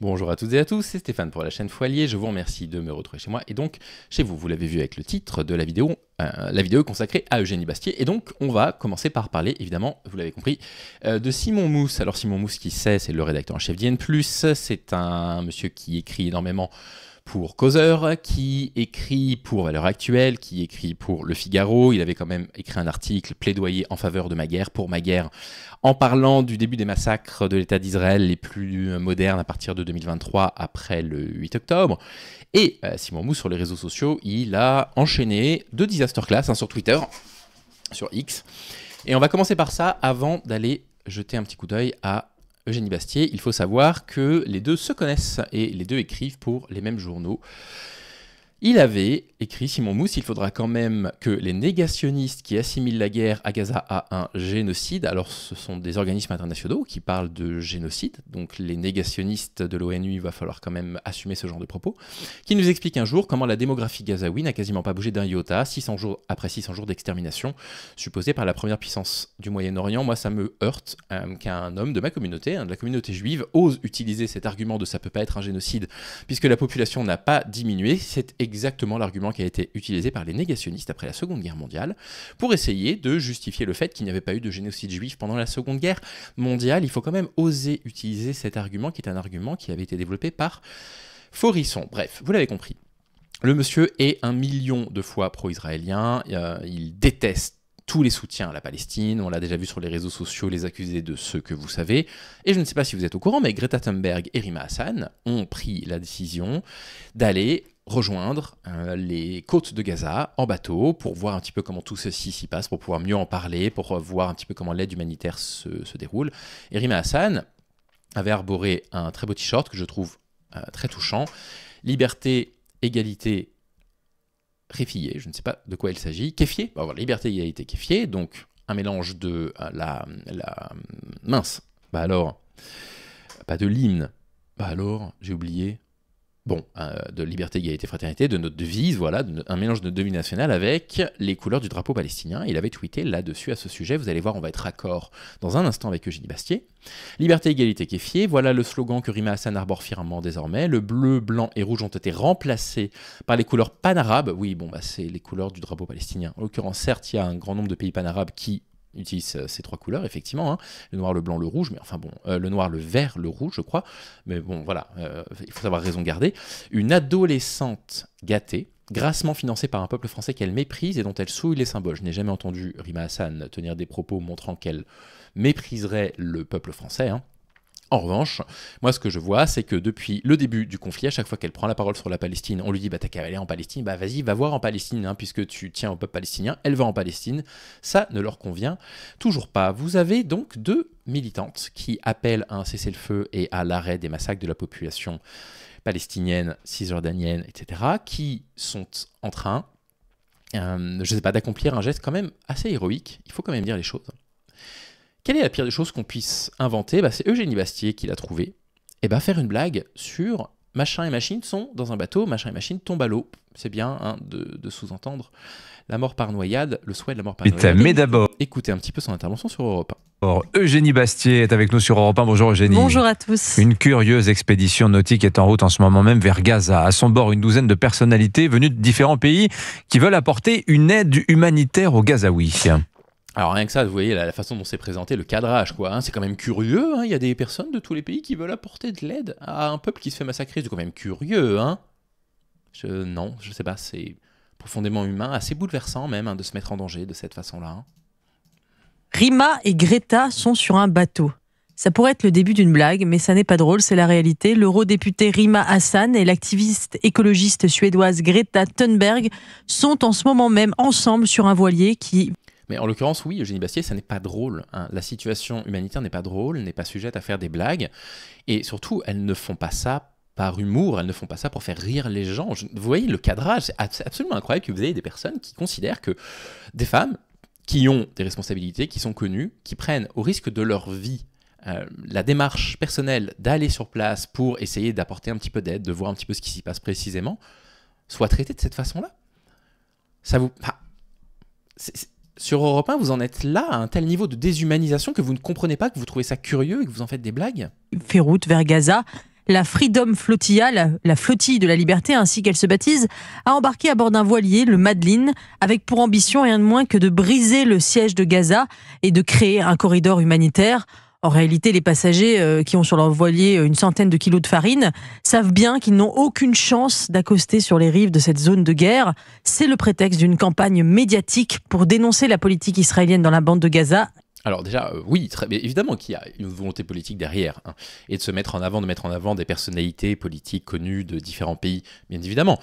Bonjour à toutes et à tous, c'est Stéphane pour la chaîne Foilier, je vous remercie de me retrouver chez moi et donc chez vous. Vous l'avez vu avec le titre de la vidéo consacrée à Eugénie Bastier. Et donc on va commencer par parler, évidemment, vous l'avez compris, de Simon Mousse. Alors Simon Mousse, qui c'est le rédacteur en chef d'IN+, c'est un monsieur qui écrit énormément pour Causeur, qui écrit pour Valeurs Actuelles, qui écrit pour Le Figaro. Il avait quand même écrit un article plaidoyer en faveur de Maguerre, pour Maguerre, en parlant du début des massacres de l'État d'Israël les plus modernes à partir de 2023, après le 8 octobre. Et Simon Mousse, sur les réseaux sociaux, il a enchaîné 2 disaster class sur Twitter, sur X. Et on va commencer par ça avant d'aller jeter un petit coup d'œil à Eugénie Bastier. Il faut savoir que les deux se connaissent et les deux écrivent pour les mêmes journaux. Il avait écrit, Simon Mousse, il faudra quand même que les négationnistes qui assimilent la guerre à Gaza à un génocide, alors ce sont des organismes internationaux qui parlent de génocide, donc les négationnistes de l'ONU, il va falloir quand même assumer ce genre de propos, qui nous explique un jour comment la démographie gazaoui n'a quasiment pas bougé d'un iota, 600 jours après 600 jours d'extermination supposée par la première puissance du Moyen-Orient. Moi, ça me heurte qu'un homme de ma communauté, de la communauté juive, ose utiliser cet argument de ça peut pas être un génocide, puisque la population n'a pas diminué. C'est exactement l'argument qui a été utilisé par les négationnistes après la Seconde Guerre mondiale pour essayer de justifier le fait qu'il n'y avait pas eu de génocide juif pendant la Seconde Guerre mondiale. Il faut quand même oser utiliser cet argument qui est un argument qui avait été développé par Faurisson. Bref, vous l'avez compris. Le monsieur est 1 million de fois pro-israélien, il déteste tous les soutiens à la Palestine, on l'a déjà vu sur les réseaux sociaux, les accusés de ce que vous savez. Et je ne sais pas si vous êtes au courant, mais Greta Thunberg et Rima Hassan ont pris la décision d'aller rejoindre les côtes de Gaza en bateau pour voir un petit peu comment tout ceci s'y passe, pour pouvoir mieux en parler, pour voir un petit peu comment l'aide humanitaire se déroule. Et Rima Hassan avait arboré un très beau t-shirt que je trouve très touchant. Liberté, égalité, réfillé, je ne sais pas de quoi il s'agit. Kéfié, voilà, liberté, égalité, kéfié, donc un mélange de mince, alors, pas de l'hymne, alors, j'ai oublié, de liberté, égalité, fraternité, de notre devise, voilà, un mélange de notre devise nationale avec les couleurs du drapeau palestinien. Il avait tweeté là-dessus à ce sujet. Vous allez voir, on va être raccord dans un instant avec Eugénie Bastier. Liberté, égalité, kéfié, voilà le slogan que Rima Hassan arbore fièrement désormais. Le bleu, blanc et rouge ont été remplacés par les couleurs panarabes. Oui, c'est les couleurs du drapeau palestinien. En l'occurrence, certes, il y a un grand nombre de pays panarabes qui utilise ces 3 couleurs, effectivement, le noir, le blanc, le rouge, mais enfin le noir, le vert, le rouge, je crois, mais voilà, il faut savoir raison garder. Une adolescente gâtée, grassement financée par un peuple français qu'elle méprise et dont elle souille les symboles. Je n'ai jamais entendu Rima Hassan tenir des propos montrant qu'elle mépriserait le peuple français, En revanche, moi ce que je vois, c'est que depuis le début du conflit, à chaque fois qu'elle prend la parole sur la Palestine, on lui dit t'as qu'à aller en Palestine, vas-y, va voir en Palestine, puisque tu tiens au peuple palestinien, elle va en Palestine, ça ne leur convient toujours pas. Vous avez donc 2 militantes qui appellent à un cessez-le-feu et à l'arrêt des massacres de la population palestinienne, cisjordanienne, etc., qui sont en train, je ne sais pas, d'accomplir un geste quand même assez héroïque, il faut quand même dire les choses. Quelle est la pire des choses qu'on puisse inventer ? C'est Eugénie Bastier qui l'a trouvé. Faire une blague sur machin et machine sont dans un bateau, machin et machine tombent à l'eau. C'est bien de sous-entendre la mort par noyade, le souhait de la mort par noyade. Mais d'abord, écoutez un petit peu son intervention sur Europe 1. Eugénie Bastier est avec nous sur Europe 1. Bonjour Eugénie. Bonjour à tous. Une curieuse expédition nautique est en route en ce moment même vers Gaza. À son bord, une douzaine de personnalités venues de différents pays qui veulent apporter une aide humanitaire aux Gazaouis. Alors rien que ça, vous voyez la façon dont c'est présenté, le cadrage, c'est quand même curieux, il y a des personnes de tous les pays qui veulent apporter de l'aide à un peuple qui se fait massacrer, c'est quand même curieux, Non, je sais pas, c'est profondément humain, assez bouleversant même, de se mettre en danger de cette façon-là. Rima et Greta sont sur un bateau. Ça pourrait être le début d'une blague, mais ça n'est pas drôle, c'est la réalité. L'eurodéputée Rima Hassan et l'activiste écologiste suédoise Greta Thunberg sont en ce moment même ensemble sur un voilier qui... Mais en l'occurrence, oui, Eugénie Bastier, ça n'est pas drôle. La situation humanitaire n'est pas drôle, n'est pas sujette à faire des blagues. Et surtout, elles ne font pas ça par humour, elles ne font pas ça pour faire rire les gens. Vous voyez le cadrage, c'est absolument incroyable que vous ayez des personnes qui considèrent que des femmes qui ont des responsabilités, qui sont connues, qui prennent au risque de leur vie la démarche personnelle d'aller sur place pour essayer d'apporter un petit peu d'aide, de voir un petit peu ce qui s'y passe précisément, soient traitées de cette façon-là. Ça vous... Sur Europe 1, vous en êtes là, à un tel niveau de déshumanisation que vous ne comprenez pas, que vous trouvez ça curieux et que vous en faites des blagues ? fait route vers Gaza. La Freedom Flotilla, la flottille de la liberté ainsi qu'elle se baptise, a embarqué à bord d'un voilier, le Madeleine, avec pour ambition rien de moins que de briser le siège de Gaza et de créer un corridor humanitaire. En réalité, les passagers qui ont sur leur voilier une centaine de kilos de farine savent bien qu'ils n'ont aucune chance d'accoster sur les rives de cette zone de guerre. C'est le prétexte d'une campagne médiatique pour dénoncer la politique israélienne dans la bande de Gaza. Alors déjà, oui, évidemment qu'il y a une volonté politique derrière, hein, et de mettre en avant des personnalités politiques connues de différents pays, bien évidemment.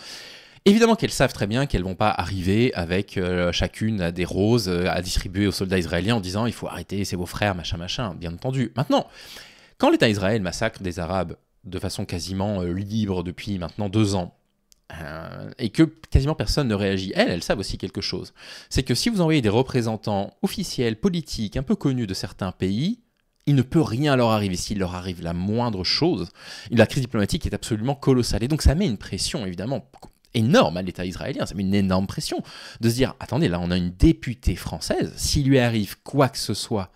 Évidemment qu'elles savent très bien qu'elles ne vont pas arriver avec chacune des roses à distribuer aux soldats israéliens en disant « il faut arrêter, c'est vos frères, machin, machin », bien entendu. Maintenant, quand l'État d'Israël massacre des Arabes de façon quasiment libre depuis maintenant 2 ans, et que quasiment personne ne réagit, elles savent aussi quelque chose. C'est que si vous envoyez des représentants officiels, politiques, un peu connus de certains pays, il ne peut rien leur arriver. S'il leur arrive la moindre chose, la crise diplomatique est absolument colossale. Et donc ça met une pression, évidemment, énorme à l'État israélien, ça met une énorme pression de se dire, attendez, là on a une députée française, s'il lui arrive quoi que ce soit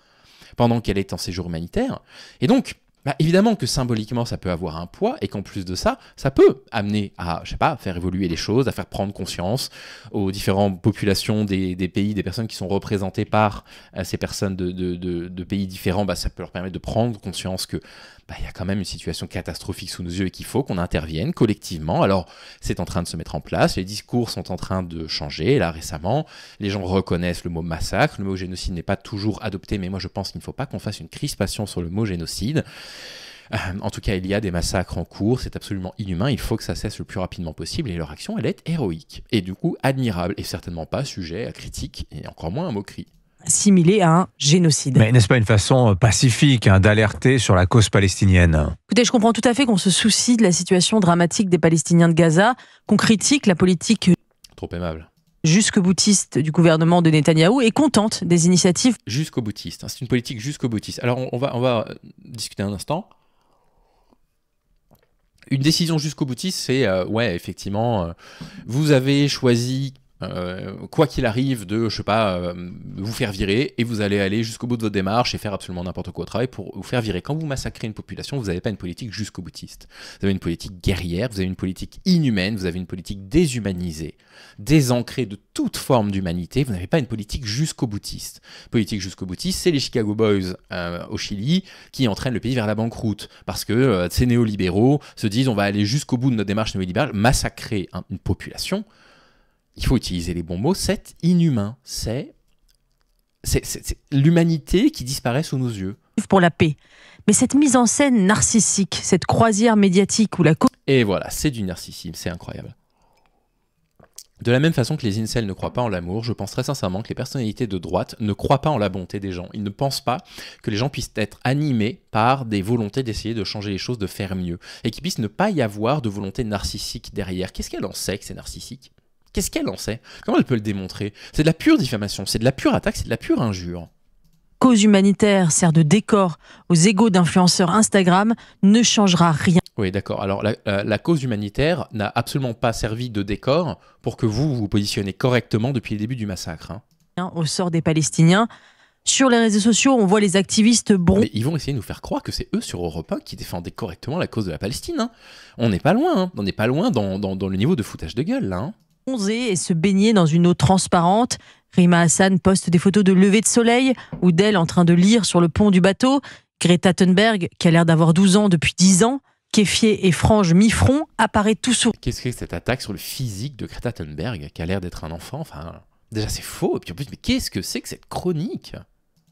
pendant qu'elle est en séjour humanitaire, et donc, évidemment que symboliquement ça peut avoir un poids, et qu'en plus de ça, ça peut amener à, je sais pas, faire évoluer les choses, à faire prendre conscience aux différentes populations des pays, des personnes qui sont représentées par ces personnes de pays différents, ça peut leur permettre de prendre conscience que il y a quand même une situation catastrophique sous nos yeux et qu'il faut qu'on intervienne collectivement. Alors, c'est en train de se mettre en place, les discours sont en train de changer, là récemment, les gens reconnaissent le mot massacre, le mot génocide n'est pas toujours adopté, mais moi je pense qu'il ne faut pas qu'on fasse une crispation sur le mot génocide. En tout cas, il y a des massacres en cours, c'est absolument inhumain, il faut que ça cesse le plus rapidement possible, et leur action, elle est héroïque, et du coup admirable, et certainement pas sujet à critique, et encore moins à moquerie. Assimilé à un génocide. Mais n'est-ce pas une façon pacifique d'alerter sur la cause palestinienne ? Écoutez, je comprends tout à fait qu'on se soucie de la situation dramatique des Palestiniens de Gaza, qu'on critique la politique trop aimable jusqu'au-boutiste du gouvernement de Netanyahou et qu'on tente des initiatives jusqu'au-boutiste. C'est une politique jusqu'au-boutiste. Alors on va discuter un instant. Une décision jusqu'au-boutiste, c'est effectivement, vous avez choisi quoi qu'il arrive de, je sais pas, vous faire virer, et vous allez aller jusqu'au bout de votre démarche et faire absolument n'importe quoi au travail pour vous faire virer. Quand vous massacrez une population, vous n'avez pas une politique jusqu'au boutiste. Vous avez une politique guerrière, vous avez une politique inhumaine, vous avez une politique déshumanisée, désancrée de toute forme d'humanité, vous n'avez pas une politique jusqu'au boutiste. Politique jusqu'au boutiste, c'est les Chicago Boys au Chili qui entraînent le pays vers la banqueroute, parce que ces néolibéraux se disent on va aller jusqu'au bout de notre démarche néolibérale, massacrer une population. Il faut utiliser les bons mots, c'est inhumain, c'est l'humanité qui disparaît sous nos yeux. Pour la paix. Mais cette mise en scène narcissique, cette croisière médiatique où la... Et voilà, c'est du narcissisme, c'est incroyable. De la même façon que les incels ne croient pas en l'amour, je pense très sincèrement que les personnalités de droite ne croient pas en la bonté des gens. Ils ne pensent pas que les gens puissent être animés par des volontés d'essayer de changer les choses, de faire mieux. Et qu'il puisse ne pas y avoir de volonté narcissique derrière. Qu'est-ce qu'elle en sait que c'est narcissique ? Qu'est-ce qu'elle en sait ? Comment elle peut le démontrer ? C'est de la pure diffamation, c'est de la pure attaque, c'est de la pure injure. Cause humanitaire sert de décor aux égos d'influenceurs Instagram ne changera rien. Oui, d'accord. Alors, la cause humanitaire n'a absolument pas servi de décor pour que vous vous positionnez correctement depuis le début du massacre. Au sort des Palestiniens. Sur les réseaux sociaux, on voit les activistes Mais ils vont essayer de nous faire croire que c'est eux sur Europe 1 qui défendaient correctement la cause de la Palestine. On n'est pas loin. On n'est pas loin dans le niveau de foutage de gueule, là. Et se baigner dans une eau transparente. Rima Hassan poste des photos de lever de soleil ou d'elle en train de lire sur le pont du bateau. Greta Thunberg, qui a l'air d'avoir 12 ans depuis 10 ans, kéfier et frange mi-front, apparaît tout sourd. Qu'est-ce que c'est cette attaque sur le physique de Greta Thunberg, qui a l'air d'être un enfant ? Déjà c'est faux, et puis en plus, mais qu'est-ce que c'est que cette chronique ?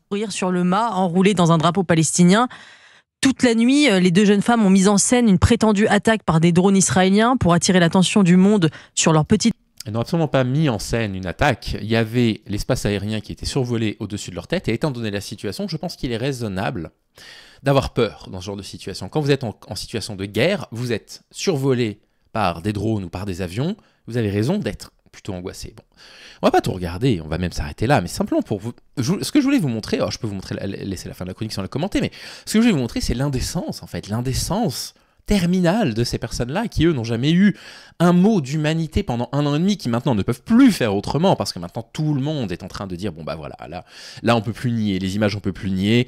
Courir sur le mât, enroulé dans un drapeau palestinien. Toute la nuit, les deux jeunes femmes ont mis en scène une prétendue attaque par des drones israéliens pour attirer l'attention du monde sur leur petite... Elles n'ont absolument pas mis en scène une attaque. Il y avait l'espace aérien qui était survolé au-dessus de leur tête. Et étant donné la situation, je pense qu'il est raisonnable d'avoir peur dans ce genre de situation. Quand vous êtes en situation de guerre, vous êtes survolé par des drones ou par des avions, vous avez raison d'être plutôt angoissé. Bon, on va pas tout regarder, on va même s'arrêter là, mais simplement pour vous... Ce que je voulais vous montrer, alors je peux vous montrer, laisser la fin de la chronique sans la commenter, mais ce que je voulais vous montrer, c'est l'indécence, en fait. L'indécence terminale de ces personnes-là, qui eux n'ont jamais eu un mot d'humanité pendant 1 an et demi, qui maintenant ne peuvent plus faire autrement, parce que maintenant tout le monde est en train de dire, bon bah voilà, là on peut plus nier, les images on peut plus nier,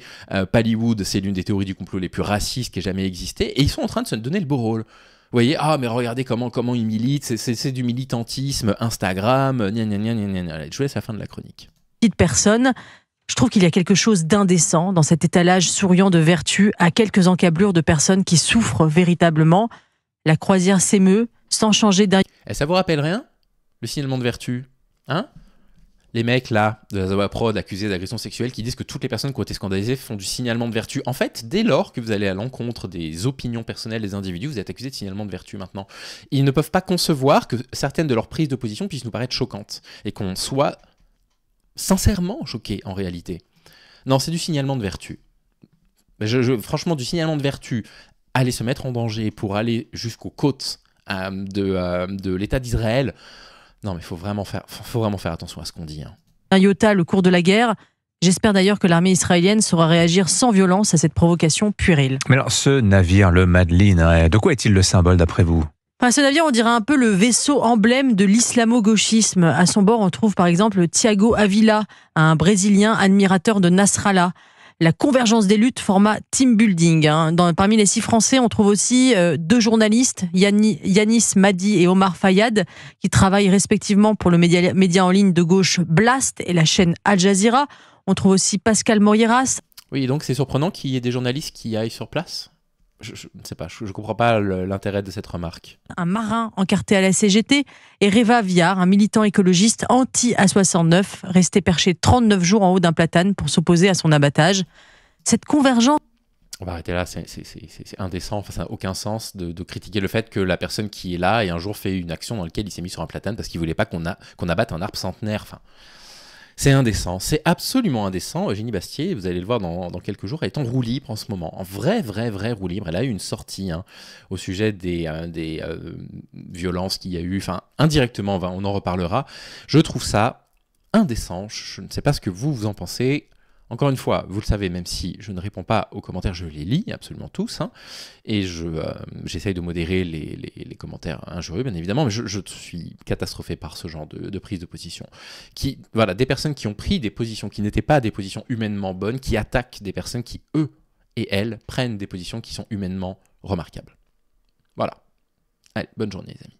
Pallywood c'est l'une des théories du complot les plus racistes qui ait jamais existé, et ils sont en train de se donner le beau rôle. Vous voyez, ah mais regardez comment ils militent, c'est du militantisme, Instagram, gna gna gna gna gna. Je vous laisse la fin de la chronique. Petite personne, je trouve qu'il y a quelque chose d'indécent dans cet étalage souriant de vertu à quelques encablures de personnes qui souffrent véritablement. La croisière s'émeut, sans changer d'un... Et ça vous rappelle rien, le signalement de vertu, hein? Les mecs là, de la Zawa Prod accusés d'agression sexuelle, qui disent que toutes les personnes qui ont été scandalisées font du signalement de vertu. En fait, dès lors que vous allez à l'encontre des opinions personnelles des individus, vous êtes accusé de signalement de vertu maintenant. Ils ne peuvent pas concevoir que certaines de leurs prises de position puissent nous paraître choquantes, et qu'on soit sincèrement choqué en réalité. Non, c'est du signalement de vertu. Franchement, du signalement de vertu, aller se mettre en danger pour aller jusqu'aux côtes de l'État d'Israël. Non, mais faut vraiment faire attention à ce qu'on dit. Un iota le cours de la guerre. J'espère d'ailleurs que l'armée israélienne saura réagir sans violence à cette provocation puérile. Mais alors, ce navire, le Madeleine, de quoi est-il le symbole d'après vous ? Enfin, ce navire, on dirait un peu le vaisseau emblème de l'islamo-gauchisme. À son bord, on trouve par exemple Thiago Avila, un Brésilien admirateur de Nasrallah. La convergence des luttes, format team building. Parmi les 6 Français, on trouve aussi 2 journalistes, Yanis Madi et Omar Fayad, qui travaillent respectivement pour le média en ligne de gauche Blast et la chaîne Al Jazeera. On trouve aussi Pascal Morieras. Oui, donc c'est surprenant qu'il y ait des journalistes qui aillent sur place. Je ne sais pas, je ne comprends pas l'intérêt de cette remarque. Un marin encarté à la CGT et Reva Viard, un militant écologiste anti-A69, resté perché 39 jours en haut d'un platane pour s'opposer à son abattage. Cette convergence... On va arrêter là, c'est indécent, enfin, ça n'a aucun sens de critiquer le fait que la personne qui est là ait un jour fait une action dans laquelle il s'est mis sur un platane parce qu'il ne voulait pas qu'on abatte un arbre centenaire. Enfin, c'est indécent, c'est absolument indécent. Eugénie Bastier, vous allez le voir dans quelques jours, elle est en roue libre en ce moment, en vrai roue libre. Elle a eu une sortie au sujet des violences qu'il y a eu, enfin indirectement, on en reparlera. Je trouve ça indécent, je ne sais pas ce que vous en pensez. Encore une fois, vous le savez, même si je ne réponds pas aux commentaires, je les lis absolument tous, et j'essaye de modérer les commentaires injurieux, bien évidemment, mais je suis catastrophé par ce genre de prise de position. Des personnes qui ont pris des positions qui n'étaient pas des positions humainement bonnes, qui attaquent des personnes qui, eux et elles, prennent des positions qui sont humainement remarquables. Voilà. Allez, bonne journée les amis.